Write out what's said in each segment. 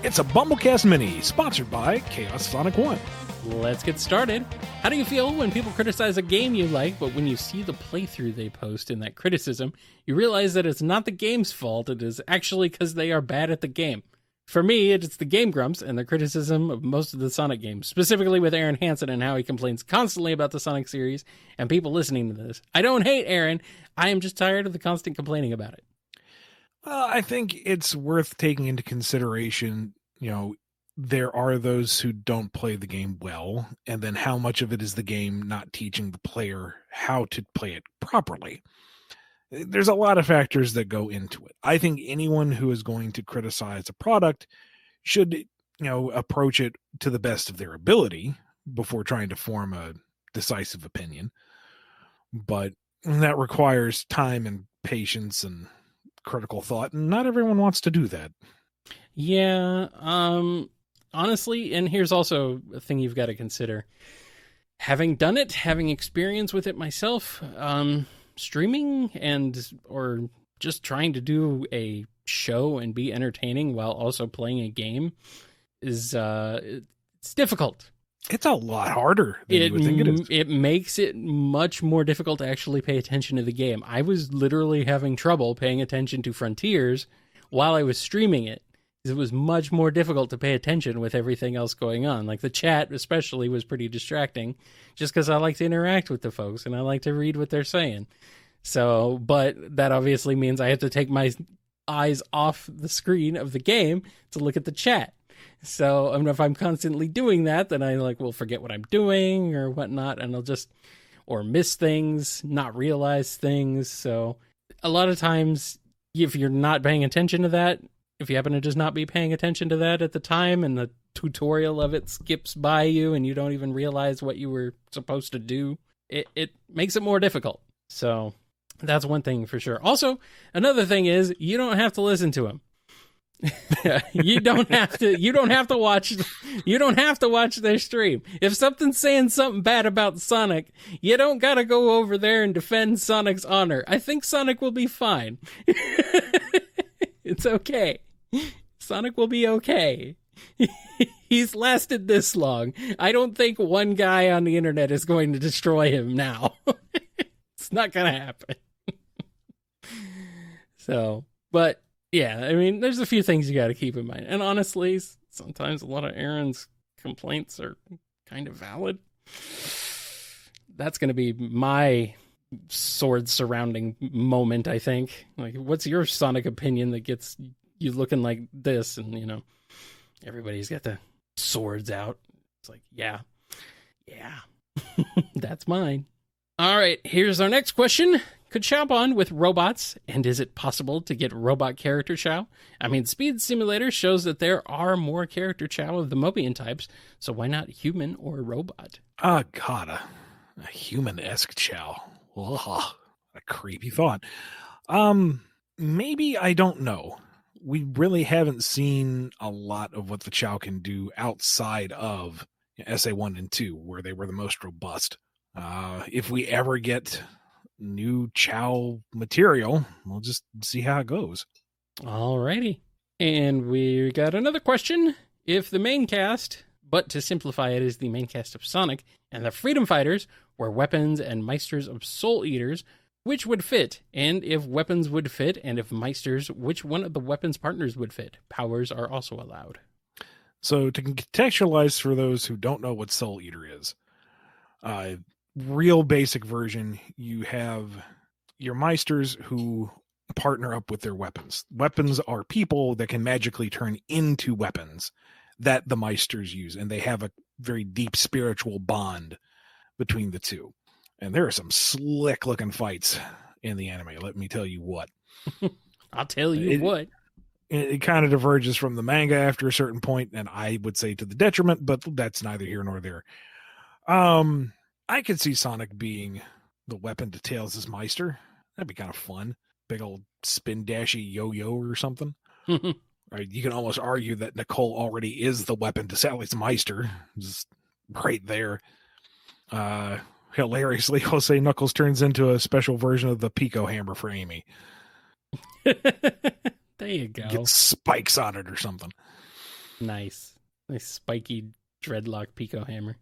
It's a BumbleKast Mini, sponsored by Chaos Sonic 1. Let's get started. How do you feel when people criticize a game you like, but when you see the playthrough they post in that criticism, you realize that it's not the game's fault, it is actually because they are bad at the game? For me, it's the Game Grumps and the criticism of most of the Sonic games, specifically with Aaron Hansen and how he complains constantly about the Sonic series and people listening to this. I don't hate Aaron, I am just tired of the constant complaining about it. I think it's worth taking into consideration, there are those who don't play the game well, and then how much of it is the game not teaching the player how to play it properly. There's a lot of factors that go into it. I think anyone who is going to criticize a product should, approach it to the best of their ability before trying to form a decisive opinion. But that requires time and patience and critical thought, and not everyone wants to do that. Yeah, honestly, and here's also a thing you've got to consider. Having done it, having experience with it myself, streaming or just trying to do a show and be entertaining while also playing a game is it's difficult. It's a lot harder than you would think it is. It makes it much more difficult to actually pay attention to the game. I was literally having trouble paying attention to Frontiers while I was streaming it. It was much more difficult to pay attention with everything else going on. Like the chat especially was pretty distracting just because I like to interact with the folks and I like to read what they're saying. So, but that obviously means I have to take my eyes off the screen of the game to look at the chat. So if I'm constantly doing that, then I will forget what I'm doing or whatnot, and I'll just, or miss things, not realize things. So a lot of times, if you're not paying attention to that, if you happen to just not be paying attention to that at the time and the tutorial of it skips by you and you don't even realize what you were supposed to do, it makes it more difficult. So that's one thing for sure. Also, another thing is you don't have to listen to him. you don't have to watch their stream. If something's saying something bad about Sonic, you don't gotta go over there and defend Sonic's honor. I think Sonic will be fine. It's okay. Sonic will be okay. He's lasted this long. I don't think one guy on the internet is going to destroy him now. It's not gonna happen. So, but yeah, there's a few things you got to keep in mind. And honestly, sometimes a lot of Aaron's complaints are kind of valid. That's going to be my sword surrounding moment, I think. Like, what's your Sonic opinion that gets you looking like this? And, everybody's got the swords out. It's like, yeah, that's mine. All right, here's our next question. Could Chow bond with robots, and is it possible to get robot character Chow? Speed Simulator shows that there are more character Chow of the Mobian types, so why not human or robot? Oh, God, a human-esque Chow. Ugh, a creepy thought. Maybe, I don't know. We really haven't seen a lot of what the Chow can do outside of SA1 and 2, where they were the most robust. If we ever get new Chow material, we'll just see how it goes. Alrighty. And we got another question. If the main cast, but to simplify it is the main cast of Sonic, and the Freedom Fighters were weapons and meisters of Soul Eaters, which would fit? And if weapons would fit, and if meisters, which one of the weapons partners would fit? Powers are also allowed. So to contextualize for those who don't know what Soul Eater is, real basic version, you have your meisters who partner up with their weapons. Weapons are people that can magically turn into weapons that the meisters use, and they have a very deep spiritual bond between the two. And there are some slick looking fights in the anime, let me tell you what. I'll tell you what. It kind of diverges from the manga after a certain point, and I would say to the detriment, but that's neither here nor there. I could see Sonic being the weapon to Tails' Meister. That'd be kind of fun. Big old spin dashy yo-yo or something. Right? You can almost argue that Nicole already is the weapon to Sally's Meister. Just right there. hilariously, Jose Knuckles turns into a special version of the Pico hammer for Amy. There you go. Get spikes on it or something. Nice spiky dreadlock Pico hammer.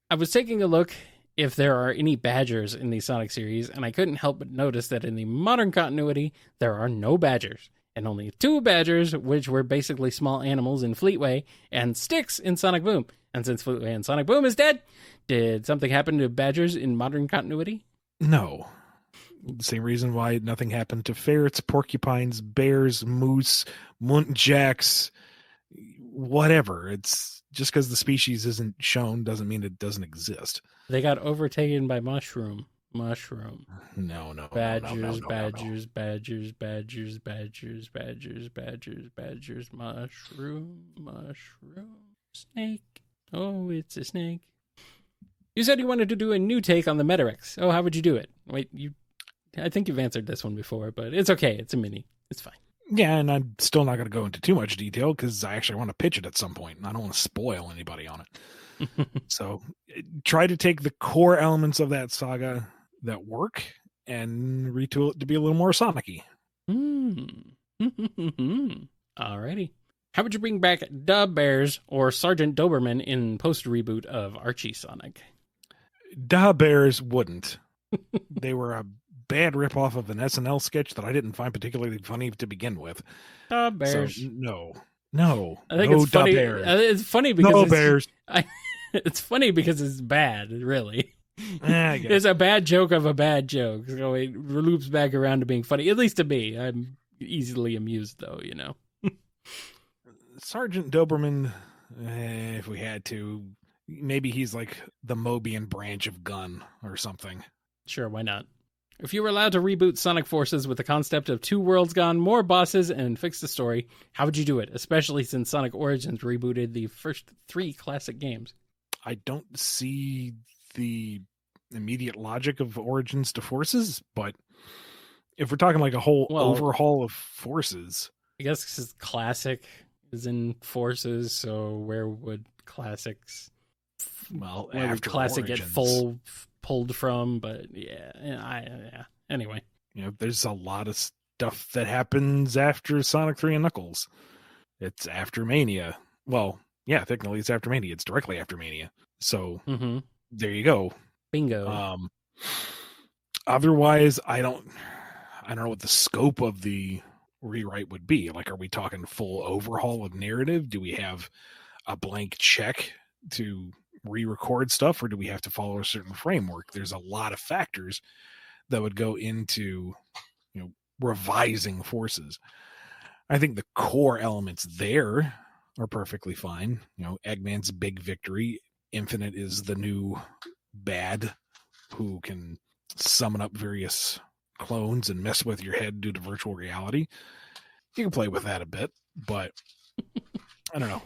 I was taking a look if there are any badgers in the Sonic series, and I couldn't help but notice that in the modern continuity, there are no badgers, and only 2 badgers, which were basically small animals in Fleetway, and Sticks in Sonic Boom. And since Fleetway and Sonic Boom is dead, did something happen to badgers in modern continuity? No. The same reason why nothing happened to ferrets, porcupines, bears, moose, muntjacs, whatever. It's just because the species isn't shown doesn't mean it doesn't exist. They got overtaken by mushroom. No. Badgers, No. badgers, badgers, badgers, badgers, badgers, badgers, badgers, mushroom, snake. Oh, it's a snake. You said you wanted to do a new take on the Metarex. Oh, how would you do it? Wait, I think you've answered this one before, but it's okay. It's a mini. It's fine. Yeah, and I'm still not going to go into too much detail because I actually want to pitch it at some point, and I don't want to spoil anybody on it. So try to take the core elements of that saga that work and retool it to be a little more Sonic-y. Alrighty. How would you bring back Dub Bears or Sergeant Doberman in post-reboot of Archie Sonic? Da Bears wouldn't. They were a bad ripoff of an SNL sketch that I didn't find particularly funny to begin with. Dub Bears. So, no. I think it's funny. It's funny because Bears. It's funny because it's bad, really. I guess. It's a bad joke of a bad joke. So it loops back around to being funny, at least to me. I'm easily amused, though, you know. Sergeant Doberman, if we had to, maybe he's like the Mobian branch of Gun or something. Sure, why not? If you were allowed to reboot Sonic Forces with the concept of 2 worlds gone, more bosses, and fix the story, how would you do it? Especially since Sonic Origins rebooted the first 3 classic games. I don't see the immediate logic of Origins to Forces, but if we're talking like a whole overhaul of Forces, I guess this is classic is in Forces, so where would classics? Well, where would after classic Origins, get pulled from? But yeah. Anyway, there's a lot of stuff that happens after Sonic 3 and Knuckles. It's after Mania. Well, yeah, technically it's after Mania. It's directly after Mania. So there you go. Bingo. Otherwise, I don't know what the scope of the rewrite would be. Like, are we talking full overhaul of narrative? Do we have a blank check to re-record stuff, or do we have to follow a certain framework? There's a lot of factors that would go into, revising Forces. I think the core elements there are perfectly fine. Eggman's big victory. Infinite is the new bad who can summon up various clones and mess with your head due to virtual reality. You can play with that a bit, but I don't know.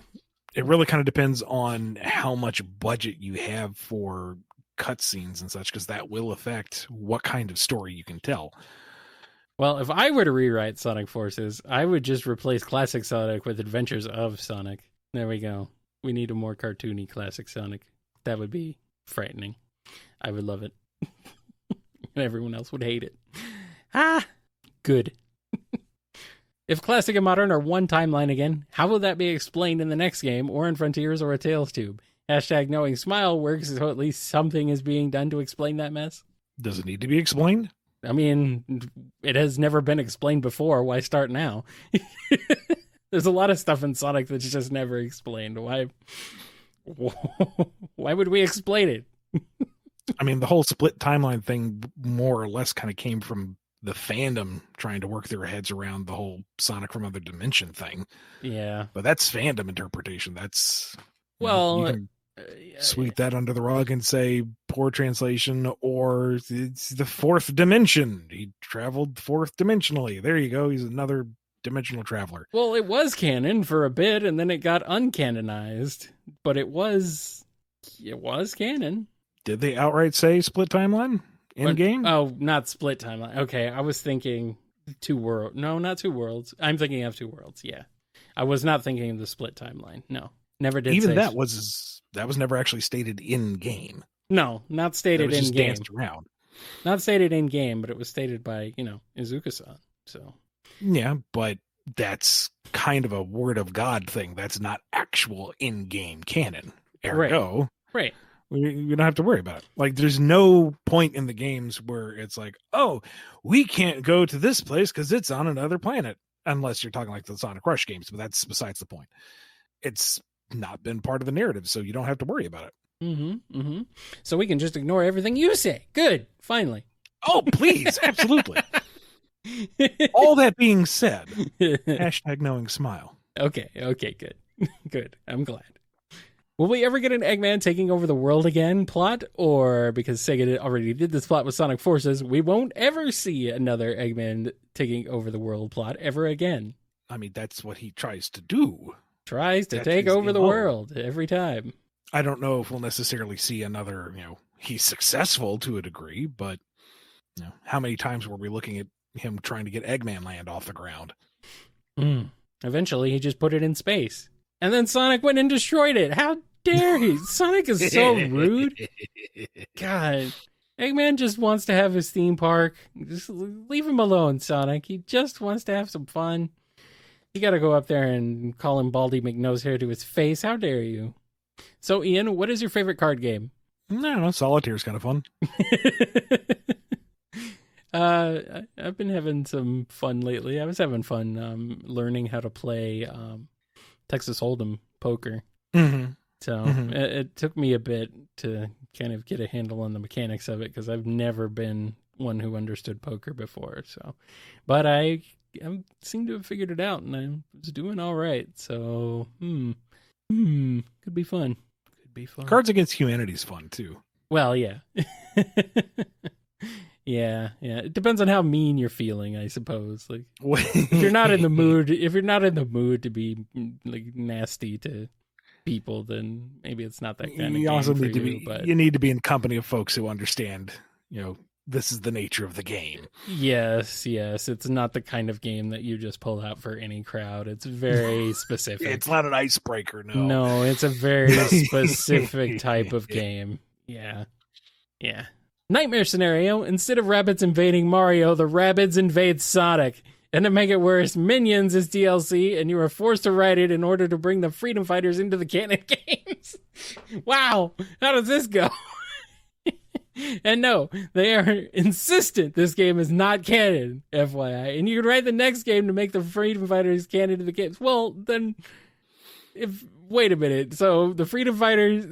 It really kind of depends on how much budget you have for cutscenes and such, because that will affect what kind of story you can tell. Well, if I were to rewrite Sonic Forces, I would just replace Classic Sonic with Adventures of Sonic. There we go. We need a more cartoony Classic Sonic. That would be frightening. I would love it. And everyone else would hate it. Good. If Classic and Modern are one timeline again, how will that be explained in the next game, or in Frontiers or a Tales Tube? # knowing Smile works, so at least something is being done to explain that mess. Does it need to be explained? I mean, it has never been explained before. Why start now? There's a lot of stuff in Sonic that's just never explained. Why would we explain it? I mean, the whole split timeline thing more or less kind of came from the fandom trying to work their heads around the whole Sonic from Other Dimension thing. Yeah. But that's fandom interpretation. That's... Well... you can sweep that under the rug and say poor translation, or it's the 4th dimension. He traveled 4th dimensionally. There you go. He's another dimensional traveler. Well, it was canon for a bit, and then it got uncanonized. But it was canon. Did they outright say split timeline in game? Oh, not split timeline. Okay, I was thinking 2 worlds. No, not 2 worlds. I'm thinking of 2 worlds. Yeah, I was not thinking of the split timeline. No. Never did. Even say that was never actually stated in game. No, not stated in game. Danced around. Not stated in game, but it was stated by Izuka-san. So yeah, but that's kind of a word of God thing. That's not actual in-game canon. Ergo, right. We don't have to worry about it. Like, there's no point in the games where it's like, oh, we can't go to this place because it's on another planet. Unless you're talking like the Sonic Rush games, but that's besides the point. It's not been part of the narrative, so you don't have to worry about it. So we can just ignore everything you say. Good. Finally. Oh, please. Absolutely. All that being said, hashtag knowing smile. Okay, good. Good. I'm glad. Will we ever get an Eggman taking over the world again plot? Or because Sega already did this plot with Sonic Forces, we won't ever see another Eggman taking over the world plot ever again? I mean, that's what he tries to do. Tries to take over the world every time. I don't know if we'll necessarily see another, he's successful to a degree, but how many times were we looking at him trying to get Eggman Land off the ground? Eventually, he just put it in space. And then Sonic went and destroyed it. How dare he? Sonic is so rude. God. Eggman just wants to have his theme park. Just leave him alone, Sonic. He just wants to have some fun. You gotta go up there and call him Baldy McNosehair to his face. How dare you? So, Ian, what is your favorite card game? I don't know. Solitaire's kind of fun. I've been having some fun lately. I was having fun learning how to play Texas Hold'em poker. So it took me a bit to kind of get a handle on the mechanics of it because I've never been one who understood poker before. So, but I seem to have figured it out, and I was doing all right. So, could be fun. Cards Against Humanity is fun too. Well, yeah. Yeah. It depends on how mean you're feeling, I suppose. Like, if you're not in the mood to be like nasty to people, then maybe it's not that kind of game also for need to be. But you need to be in company of folks who understand. This is the nature of the game. Yes. It's not the kind of game that you just pull out for any crowd. It's very specific. It's not an icebreaker. No, it's a very specific type of game. Yeah. Nightmare scenario. Instead of rabbits invading Mario, the rabbids invade Sonic. And to make it worse, Minions is DLC, and you are forced to ride it in order to bring the Freedom Fighters into the canon games. Wow, how does this go? And no, they are insistent this game is not canon, FYI. And you can write the next game to make the Freedom Fighters canon to the games. Well, then, wait a minute. So the Freedom Fighters,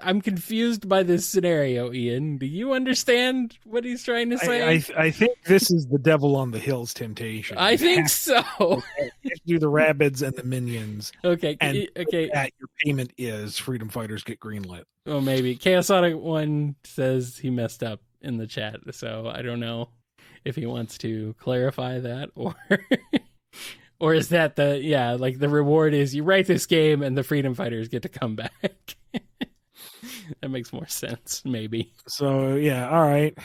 I'm confused by this scenario, Ian. Do you understand what he's trying to say? I think this is the devil on the hill's temptation. I think so. You have to do the Rabbids and the Minions. Okay. That your payment is Freedom Fighters get greenlit. Oh, maybe. Chaosonic 1 says he messed up in the chat, so I don't know if he wants to clarify that or... Or is that the reward is you write this game and the Freedom Fighters get to come back? That makes more sense, maybe. So, yeah, all right.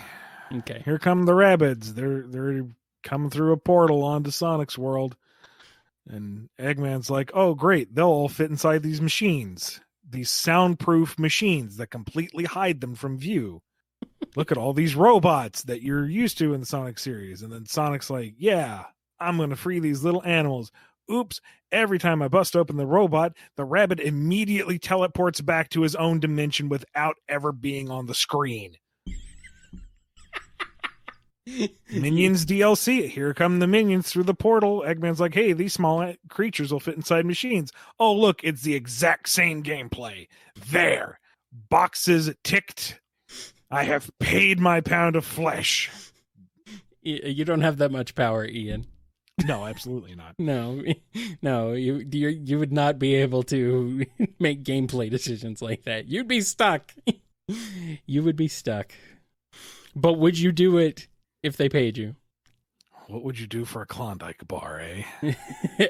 Okay. Here come the Rabbids. They're coming through a portal onto Sonic's world. And Eggman's like, oh, great. They'll all fit inside these machines. These soundproof machines that completely hide them from view. Look at all these robots that you're used to in the Sonic series. And then Sonic's like, yeah, I'm going to free these little animals. Oops. Every time I bust open the robot, the rabbit immediately teleports back to his own dimension without ever being on the screen. Minions DLC. Here come the Minions through the portal. Eggman's like, hey, these small creatures will fit inside machines. Oh, look, it's the exact same gameplay. There. Boxes ticked. I have paid my pound of flesh. You don't have that much power, Ian. No, absolutely not. No, you would not be able to make gameplay decisions like that. You'd be stuck. You would be stuck. But would you do it if they paid you? What would you do for a Klondike bar, eh?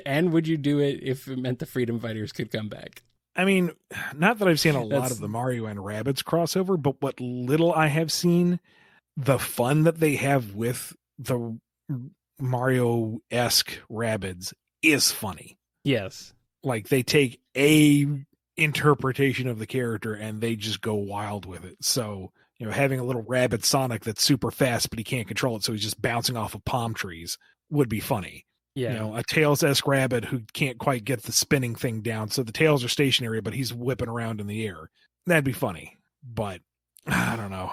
And would you do it if it meant the Freedom Fighters could come back? I mean, not that I've seen a lot of the Mario and Rabbids crossover, but what little I have seen, the fun that they have with the Mario-esque Rabbids is funny. Yes. Like, they take a interpretation of the character, and they just go wild with it. So, having a little rabid Sonic that's super fast, but he can't control it, so he's just bouncing off of palm trees would be funny. Yeah. A Tails-esque rabbit who can't quite get the spinning thing down, so the tails are stationary, but he's whipping around in the air. That'd be funny. But I don't know.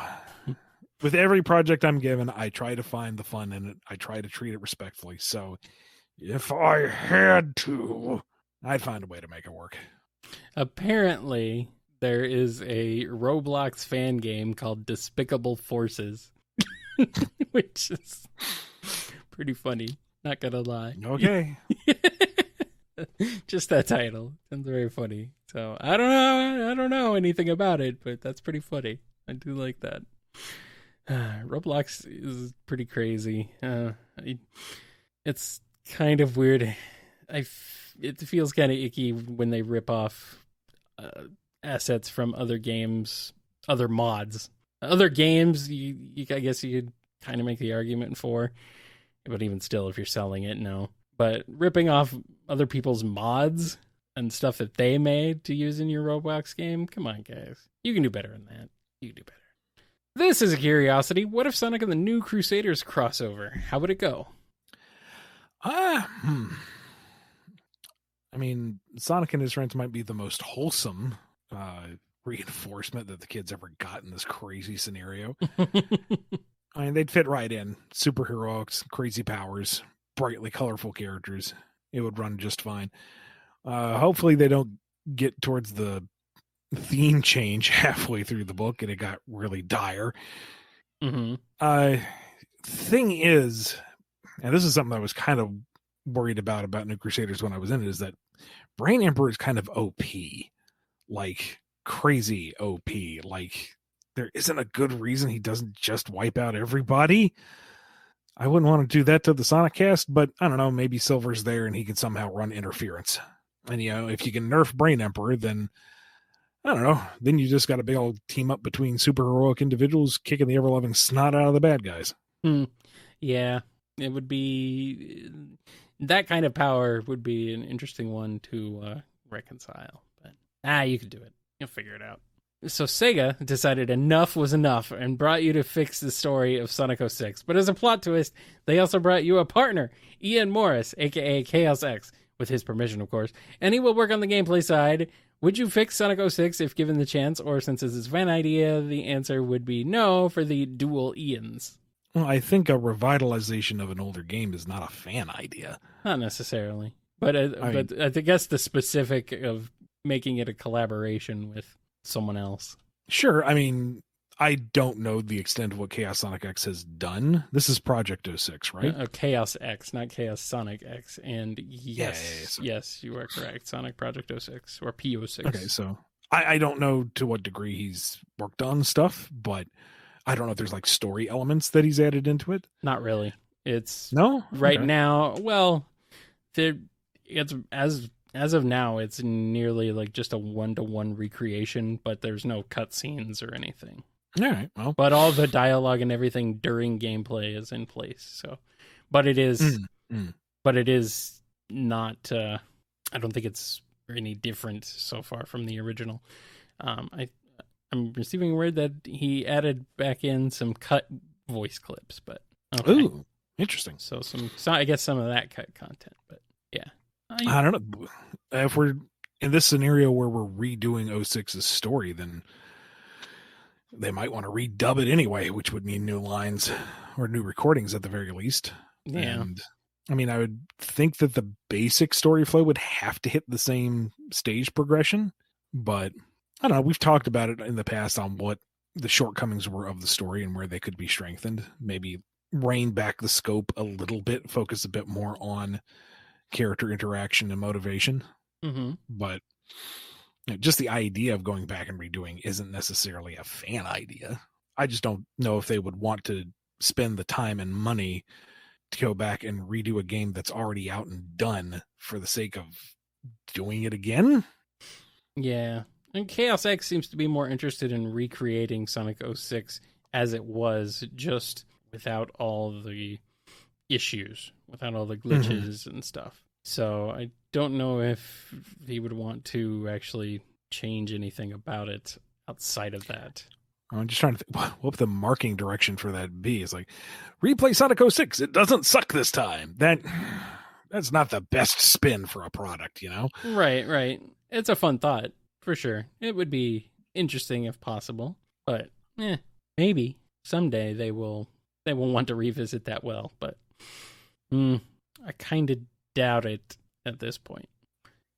With every project I'm given, I try to find the fun in it. I try to treat it respectfully. So if I had to, I'd find a way to make it work. Apparently, there is a Roblox fan game called Despicable Forces, which is pretty funny. Not gonna lie. Okay. Just that title. Sounds very funny. So I don't know anything about it, but that's pretty funny. I do like that. Roblox is pretty crazy. It's kind of weird. It feels kind of icky when they rip off assets from other games, other mods, other games. I guess you could kind of make the argument for, but even still, if you're selling it, no. But ripping off other people's mods and stuff that they made to use in your Roblox game, come on, guys, you can do better than that. You can do better. This is a curiosity. What if Sonic and the New Crusaders crossover? How would it go? I mean, Sonic and his friends might be the most wholesome reinforcement that the kids ever got in this crazy scenario. I mean, they'd fit right in. Superheroics, crazy powers, brightly colorful characters. It would run just fine. Hopefully they don't get towards the theme change halfway through the book and it got really dire. Thing is, and this is something I was kind of worried about New Crusaders when I was in it, is that Brain Emperor is kind of OP, like crazy OP. Like there isn't a good reason he doesn't just wipe out everybody. I wouldn't want to do that to the Sonic cast, but I don't know, maybe Silver's there and he can somehow run interference. And if you can nerf Brain Emperor, then I don't know. Then you just got a big old team up between superheroic individuals kicking the ever-loving snot out of the bad guys. Yeah, it would be... That kind of power would be an interesting one to reconcile. But you could do it. You'll figure it out. So Sega decided enough was enough and brought you to fix the story of Sonic 06. But as a plot twist, they also brought you a partner, Ian Morris, a.k.a. Chaos X, with his permission, of course. And he will work on the gameplay side. Would you fix Sonic 06 if given the chance? Or since it's a fan idea, the answer would be no for the dual Ians. Well, I think a revitalization of an older game is not a fan idea. Not necessarily. But I guess the specific of making it a collaboration with someone else. Sure. I mean, I don't know the extent of what Chaos Sonic X has done. This is Project 06, right? Chaos X, not Chaos Sonic X. And yes, Yeah. Yes, you are correct. Sonic Project 06 or PO6. Okay, so I don't know to what degree he's worked on stuff, but I don't know if there's like story elements that he's added into it. Not really. It's no right now. Well, it's as of now, it's nearly like just a 1-to-1 recreation, but there's no cutscenes or anything. All right. Well, but all the dialogue and everything during gameplay is in place. So, but it is, but it is not. I don't think it's any different so far from the original. I'm receiving word that he added back in some cut voice clips, but okay. Ooh, interesting. So I guess some of that cut content, but yeah. I don't know. If we're in this scenario where we're redoing 06's story, then they might want to redub it anyway, which would mean new lines or new recordings at the very least. Yeah. And I mean, I would think that the basic story flow would have to hit the same stage progression, but I don't know. We've talked about it in the past on what the shortcomings were of the story and where they could be strengthened. Maybe rein back the scope a little bit, focus a bit more on character interaction and motivation. But just the idea of going back and redoing isn't necessarily a fan idea. I just don't know if they would want to spend the time and money to go back and redo a game that's already out and done for the sake of doing it again. Yeah. And Chaos X seems to be more interested in recreating Sonic 06 as it was, just without all the issues, without all the glitches and stuff. So I don't know if he would want to actually change anything about it outside of that. I'm just trying to think, what would the marketing direction for that be? It's like, replay Sonic 06. It doesn't suck this time. That's not the best spin for a product, you know? Right. It's a fun thought, for sure. It would be interesting if possible, but maybe someday they will want to revisit that well, but I kind of doubt it at this point.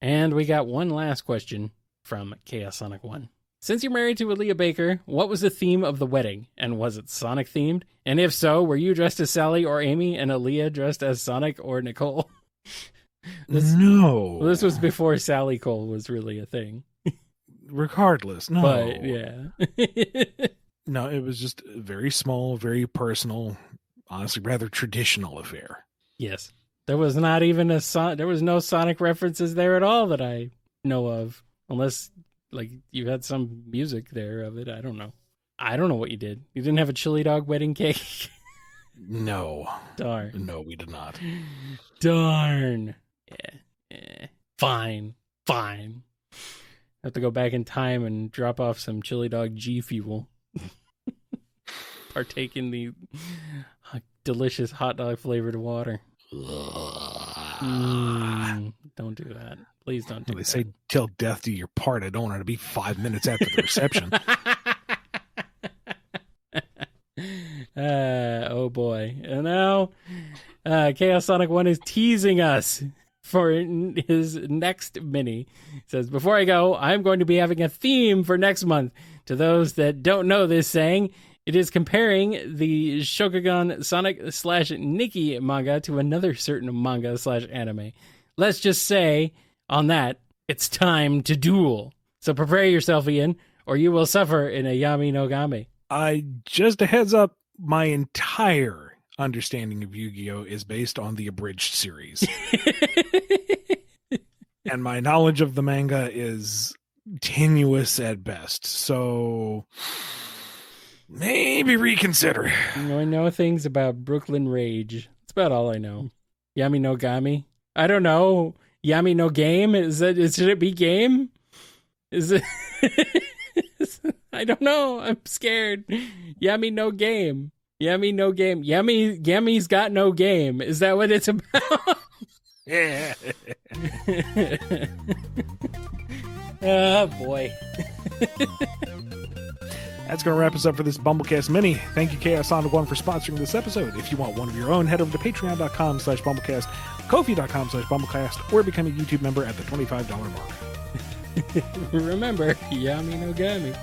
And we got one last question from Chaos Sonic 1. Since you're married to Aaliyah Baker, what was the theme of the wedding? And was it Sonic themed? And if so, were you dressed as Sally or Amy and Aaliyah dressed as Sonic or Nicole? No. Well, this was before Sally Cole was really a thing. Regardless, no. But yeah. No, it was just a very small, very personal, honestly rather traditional affair. Yes. There was not even there was no Sonic references there at all that I know of, unless like you had some music there of it. I don't know what you did. You didn't have a chili dog wedding cake? No. Darn. No, we did not. Darn. Yeah. Fine. Have to go back in time and drop off some chili dog G Fuel. Partake in the delicious hot dog flavored water. Don't do that. Please don't do that. They say till death do your part. I don't want it to be 5 minutes after the reception. Oh boy. And now Chaos Sonic 1 is teasing us for his next mini. He says, before I go, I'm going to be having a theme for next month. To those that don't know this saying, it is comparing the Shokugan Sonic/Nikki manga to another certain manga/anime. Let's just say, on that, it's time to duel. So prepare yourself, Ian, or you will suffer in a Yami no Game. Just a heads up, my entire understanding of Yu-Gi-Oh! Is based on the abridged series. And my knowledge of the manga is tenuous at best. So maybe reconsider. I know things about Brooklyn Rage. That's about all I know. Yami no Game? I don't know. Yami no Game? Should it be game? Is it? I don't know. I'm scared. Yami no Game. Yami no Game. Yami's got no game. Is that what it's about? Yeah. Oh boy. That's going to wrap us up for this BumbleKast Mini. Thank you, Chaos Sonic 1, for sponsoring this episode. If you want one of your own, head over to patreon.com/BumbleKast, Ko-fi.com/BumbleKast, or become a YouTube member at the $25 mark. Remember, Yami no Game.